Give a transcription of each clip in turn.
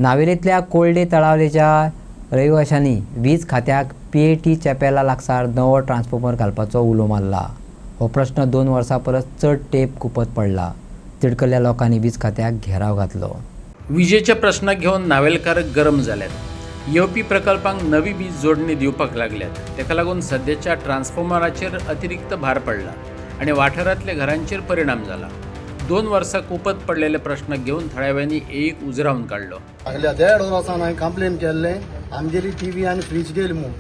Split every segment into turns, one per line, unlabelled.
नावेलीतल्या कोल्डे तळावलेच्या रहिवाशांनी वीज खात्याक पीएटी चेप्याला लागसार नवो ट्रान्सफॉर्मर घालपाचो उलो मारला। हो प्रश्न 2 वर्सां परस चड तेंप कुपत पडला। तिडकल्ल्या लोकांनी वीज खात्याक घेराव घातलो।
विजेच्या प्रश्नाक घेवन नावेलकार गरम जाल्यात। येवपी प्रकल्पांक नवी वीज जोडणी दिवपाक लागल्यात। तेका लागून सध्याच्या ट्रान्सफॉर्मराचेर अतिरिक्त भार पडला आणि वाठारांतल्या घरांचेर परिणाम जाला। 2 वर्सां कुपत पडलेले प्रश्न घेवन थळाव्यांनी एक उजरावन काढलो।
फाटल्या 1.5 वर्सान हांवें कंप्लेन केल्लें आमगेली टीव्ही आनी फ्रीज गेली म्हूण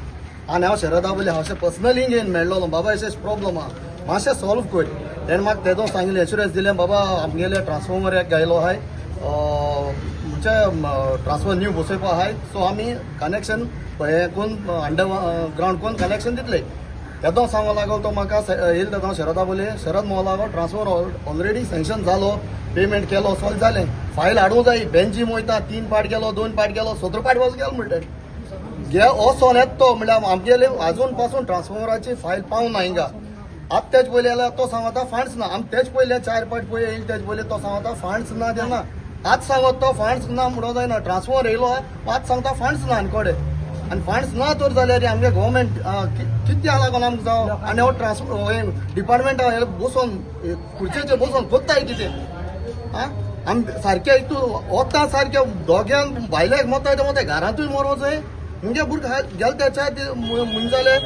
आनी हांव शरदा बोले हांव पर्सनली घेवन मेळ्ळलो बाबा अशें प्रॉब्लम आहा मातशें सॉल्व कर। तेणें म्हाका तेदो सांगिल्लें एश्युरन्स दिलें बाबा आमगेले ट्रान्सफॉर्मर एक गायलो आहाय म्हणजे ट्रान्सफॉर्मर न्यू बसयपा आहाय सो आमी कनेक्शन हें कोन्न अंडरग्रावंड कोन्न कनेक्शन दितले। येदो सांगो लागलो तो म्हाका येयलो तेदो शरदा बोले शरद मोहो लागो ट्रान्सफॉर्मर ऑलरेडी सँक्शन जालो पेमेंट केलो सॉल्व जालें फायल हाडूंक जाय बेंची मोयता 3 पाट गेलो 2 पाट गेलो 17 पाट वच गेलो म्हणटा घे हो सोन येत तो म्हणल्यार आमगेले आजून पासून ट्रान्सफॉर्मराची फायल पावूं ना हिंगा। आतां तेच पयले जाल्यार तो सांगता फंड्स ना आमी तेच पयले 4 पाट पळय येयले तेच पयले तो सांगता फंड्स ना तेन्ना आज सांगत तो फंड्स ना म्हणून जायना ट्रान्सफॉर्मर येयलो आज सांगता फंड्स ना आनकोडे आनी फंड्स ना तर जाल्यार आमगे गव्हर्मेंट कितें लागून आमकां जावं आनी हो ट्रान्सफॉर्मर डिपार्टमेंटा बसून खुर्चेचेर बसून कोत्ताय कितें आमी सारकें हितून वता सारकें दोग्यान भायल्याक मोताय ते मोताय घरांतूय मरो जाय मुगे भुरगे गेले त्याच्या मुंजाले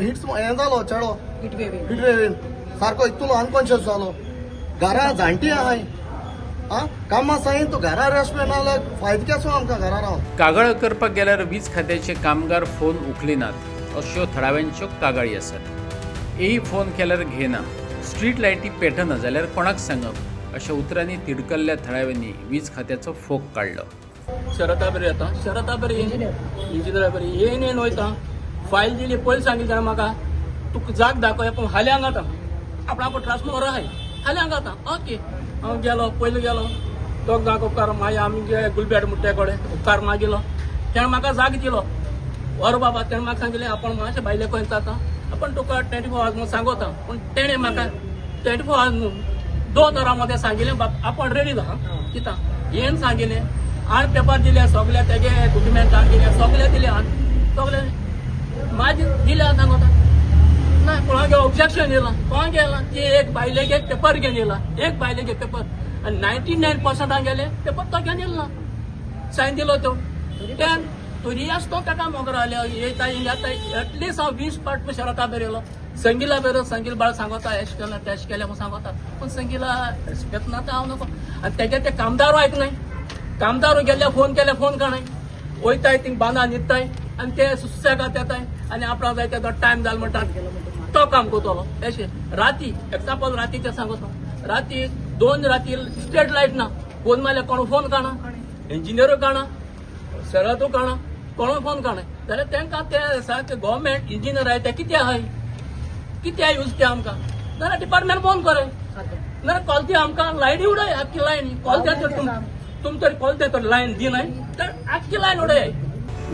हिट्स हें जालो चेडो हिटवेवीन सारको इतलो अनकॉन्शियस जालो घरा जाणटी आहाय कामां सायन तूं घरा रेस्ट मेळनाल्यार फायदो केसो आमकां घरा रावन।
कागाळ करपाक गेल्यार वीज खात्याचे कामगार फोन उखलिनात अश्यो थळाव्यांच्यो कागाळी आसात। एक फोन केल्यार घेना स्ट्रीट लायटी पेटना जाल्यार कोणाक सांगप अशा उतरांनी तिडकल्ल्या थळाव्यांनी वीज खात्याचो फोग काढलो।
शरदा बरी येता शरदा बरी इंजिनियर बरी येन वयता फायल दिली पयलीं सांगिल्लें म्हाका तुका जाग दाखय पूण हाल्यांक आता आपणाक ट्रान्सफॉर्मर आहाय हाल्यांक आता ओके हांव गेलो पयलीं गेलो तो जाग उपकार मागीर आमी गुलबेट म्हणटा कडेन उपकार मागिलो तेणें म्हाका जाग दिलो वर बाबा तेणें म्हाका सांगिल्लें आपण मातशें भायले खंय जाता आपण तुका 24 hours म्हणून सांगता पूण तेणें म्हाका 24 hours न्हू 2 वरां मध्ये सांगिल्लें बाप आपण रेडी जा कित्याक हें सांगिल्लें आनी पेपर दिले सगळे तेगे डॉक्युमेंटां दिले सगळे दिले सगळे माझे दिले सांगता नाही कोणागे ऑब्जेक्शन येयला कोण गेला ते एक बायलेगे पेपर घेवन येयला एक बायलेगे पेपर आनी 99% गेले पेपर तो घेवन येयला सायन दिलो तो तेन तरी आसतो ताका मोगर आल्या येता येता एटलीस्ट हांव 20 पाट शरता बेरेलो संगीला बेरो संगील बाळ सांगता एश केला तेश केलें म्हणून सांगता पूण संगीला रिस्पेक्ट ना हांव नको आनी तेगे ते कामदार आयकनाय कामदार गेले फोन काणाय वयताय थिंग बांदा न्हिदताय आनी ते सुसेगाद येताय आनी आपणाक जाय तेदो टायम जालो म्हणटा तो काम करतलो अशें राती एक्झाम्पल रातीचें सांगता राती 2 राती स्ट्रीट लायट ना फोन मारल्यार कोण फोन काणा इंजिनियरू काणा शरदू काणा कोण फोन काणाय जाल्यार तांकां ते सारके गव्हर्मेंट इंजिनियर आहाय ते कितें आहाय कितें यूज ते आमकां जाल्यार डिपार्टमेंट फोन करे जाल्यार कॉल ती आमकां लायटी उडय आख्खी लायन कॉल तुम तरी कॉल तर लायन दिनाय तर आख्खी लायन उडय।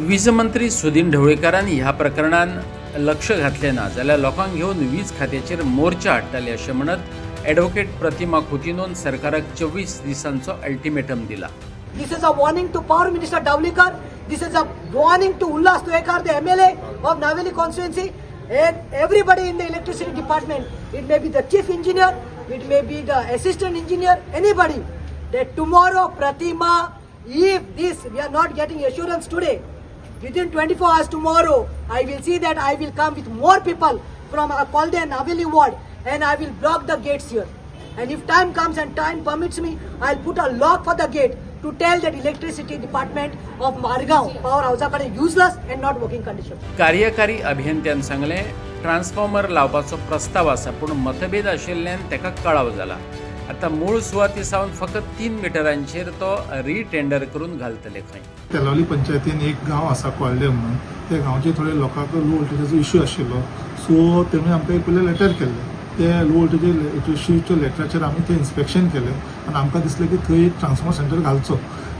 वीज मंत्री सुदीन ढवळीकरांनी ह्या प्रकरणान लक्ष घातलें ना जाल्यार लोकांक घेवन वीज खात्याचेर मोर्चा हाडटले अशें म्हणत एडवोकेट प्रतिमा खुतिनोन सरकाराक 24 दिसांचो अल्टिमेटम दिला।
This is a warning to Power Minister Davlikar. This is a warning to Ullas Tuekar, the MLA of Naveli constituency, and everybody in the electricity department. It may be the chief engineer, it may be the assistant engineer, anybody. That tomorrow, Pratima, if this we are not getting assurance today, within 24 hours tomorrow, I will see that I will come with more people from Kolde and Naveli ward, and I will block the gates here. And if time comes and time permits me, I'll put a lock for the gate to tell that electricity department of Margaon power house are useless and not working condition.
कार्यकारी अभियंत्यान सांगले transformer लावपाचो प्रस्ताव आसा पूण मतभेद आशिल्ल्यान तेका कळाव जाला। आता मूळ सुवाती सावन फकत 3 मिटरांचेर तो रिटेंडर करून घालतले खंय।
तेलावली पंचायतीन एक गांव आसा कोल्डे म्हणून त्या गांवचे थोडे लोकांक लो वोल्टेजाचो इश्यू आशिल्लो सो तेमी आमकां एक पयलें लेटर केल्लें ते लो वोल्टेज इश्यूच्या लेटराचेर आमी ते इन्स्पेक्शन केलें आनी आमकां दिसलें की थंय ट्रान्सफॉर्मर सेंटर घालचो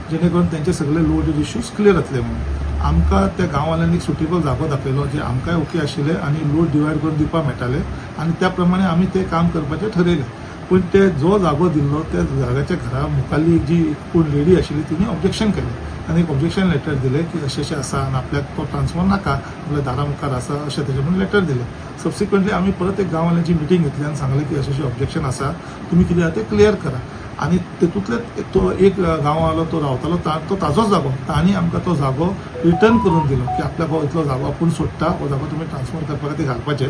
जेणे करून तेंचे सगळे लो वोल्टेज इश्यूज क्लियर जातले म्हणून आमकां त्या गांवांतल्यान एक सुटेबल जागो दाखयलो जे आमकांय ओके आशिल्ले आनी लोड डिवायड करून दिवपाक मेळटाले आनी त्या प्रमाणे आमी तें काम करपाचें ठरयलें पण ते जो जागो दिल्लो त्या जाग्याच्या घरा मुखाल्ली जी कोण लेडी आशिल्ली तिणी ऑब्जेक्शन केलें आनी एक ऑब्जेक्शन लेटर दिलें की अशें आसा आनी आपल्याक तो ट्रान्सफॉर्मर नाका आपल्या दारा मुखार आसा अशें तेजे म्हणून लेटर दिलें. सबसिक्वेंटली आमी परत एक गांववाल्यांची मिटींग घेतली आनी सांगलें की अशें ऑब्जेक्शन आसा तुमी कितें आहा तें क्लियर करा. आनी तेतूंतले तो एक गांववालो तो रावतालो तो ताजोच जागो तांणी आमकां तो जागो रिटर्न करून दिलो की आपल्याक हो इतलो जागो आपूण सोडटा हो जागो तुमी ट्रान्सफर करपा खातीर घालपाचें.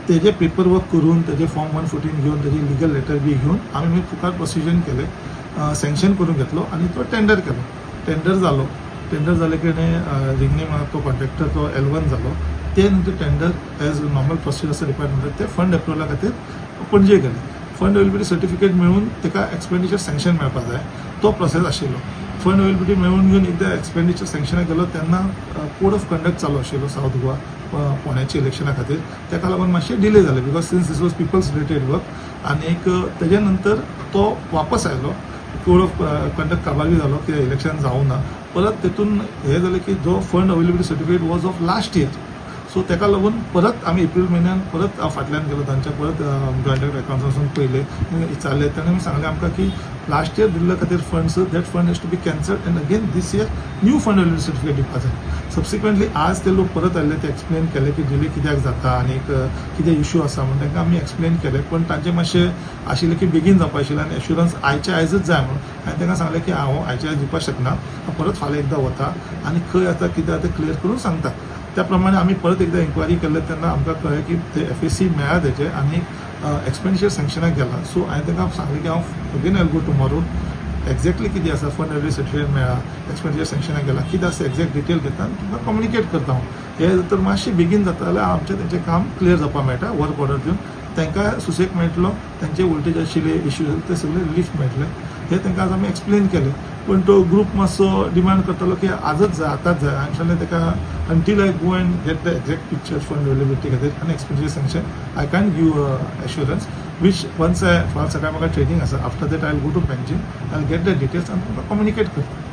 तेजे पेपर वर्क करून तेजे फॉर्म 114 घेवन तेजी लिगल लेटर बी घेवन आमी मागीर फुकट प्रोसिजन केलें, सँक्शन करून घेतलो आनी तो टेंडर केलो. टेंडर जाले की रिंगणे तो कॉन्ट्रॅक्टर तो L1 जालो. ते नंतर टेंडर एज नॉर्मल प्रोसिजर आसा डिपार्टमेंटात ते फंड एप्रुवला खातीर पणजे गेले. फंड अवेलेबिलिटी सर्टिफिकेट मेळून ताका एक्सपेंडिचर सँक्शन मेळपाक जाय तो प्रोसेस आशिल्लो. फंड अवेलेबिलिटी मेळून घेवन एकदां एक्सपेंडिचर सँक्शनाक गेलो तेन्ना कोड ऑफ कंडक्ट चालू आशिल्लो सावथ गोवा फोंड्याच्या इलेक्शना खातीर. ताका लागून मातशें डिले जालें because since this was peoples related work. आनी तेज्या नंतर तो वापस आयलो. कोड ऑफ कंडक्ट काबार जालो की इलेक्शन जावं ना. परत तेतून हें जालें की जो fund availability certificate was of last year. So ताका लागून परत आमी एप्रील म्हयन्यान परत फाटल्यान गेलो तांच्या परत जॉयंट एकाउंट्सांसून पयले विचारले तेन्ना सांगलें आमकां की लास्ट इयर दिल्ल्या खातीर funds that fund has to be cancelled and again this year new fund availability certificate दिवपाक जाय. सबसिक्वेंटली आज ते लोक परत आयले ते एक्सप्लेन केले की डिले कित्याक जाता आनी कितें इश्यू आसा म्हणून तांकां आमी एक्सप्लेन केलें. पण तांचें मातशें आशिल्लें की बेगीन जावपा आशिल्लें आनी एश्युरन्स आयच्या आयजच जाय म्हणून हांवें तांकां सांगलें की हांव आयच्या आयज दिवपाक शकना, परत फाल्यां एकदां वता आनी खंय आतां कितें आतां तें क्लियर करून सांगता. त्या प्रमाणे आमी परत एकदां इन्क्वायरी केले तेन्ना आमकां कळ्ळें की ते FAC मेळ्ळा तेजे आनी एक्सपेंडिचर सँक्शनाक गेला. सो हांवें तांकां सांगलें की हांव again I go tomorrow exactly कितें आसा फंड अवेलेबिलिटी सर्टिफिकेट मेळ्ळा एक्सपेंडिचर सँक्शनाक गेला कितें आसा एक्झॅक्ट डिटेल घेता आनी तुमकां कम्युनिकेट करता हांव. हें जर मातशें बेगीन जाता जाल्यार आमचें तेंचें काम क्लियर जावपाक मेळटा वर्क ऑर्डर दिवन तांकां सुसेग मेळटलो. तांचे वोल्टेज आशिल्ले इश्यूज ते सगळे रिलीफ मेळटले. हे तांकां आज आमी एक्सप्लेन केलें. पण तो ग्रूप मातसो डिमांड करतालो की आजच जाय आतांच जाय. हांवें सांगलें ताका until I go and get the exact picture fund availability खातीर आनी expenditure sanction I can give assurance which once फाल्यां सकाळीं म्हाका ट्रेनिंग आसा after that I will go to Panjim I will get the details आनी तुमकां कम्युनिकेट करता.